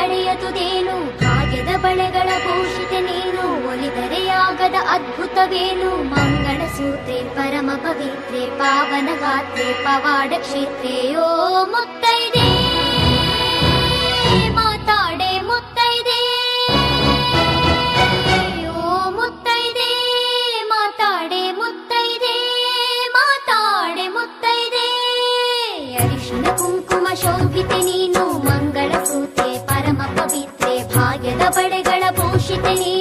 ತಡೆಯದುದೇನು, ಭಾಗ್ಯದ ಬಳೆಗಳ ಭೂಷಿತೆ ನೀನು, ಒಲಿದರೆಯಾಗದ ಅದ್ಭುತವೇನು. ಮಂಗಳ ಸೂತ್ರೆ ಪರಮ ಪವಿತ್ರೆ, ಪಾವನ ಗಾತ್ರೆ ಪವಾಡ ಕ್ಷೇತ್ರೆ. ಓ ಮುತ್ತೈದೆ ಮಾತಾಡೆ ಮುತ್ತೈದೆ, ಓ ಮುತ್ತೈದೆ ಮಾತಾಡೆ ಮುತ್ತೈದೆ, ಮಾತಾಡೆ ಮುತ್ತೈದೆ. ಅರಿಶಿನ ಕುಂಕುಮ ಶೋಭಿತೆ ನೀನು, ಮಂಗಳ ಸೂತ್ರೆ ಪರಮ ಪವಿತ್ರೆ, ಭಾಗ್ಯದ ಬಳೆಗಳ ಭೂಷಿತೆ ನೀನು.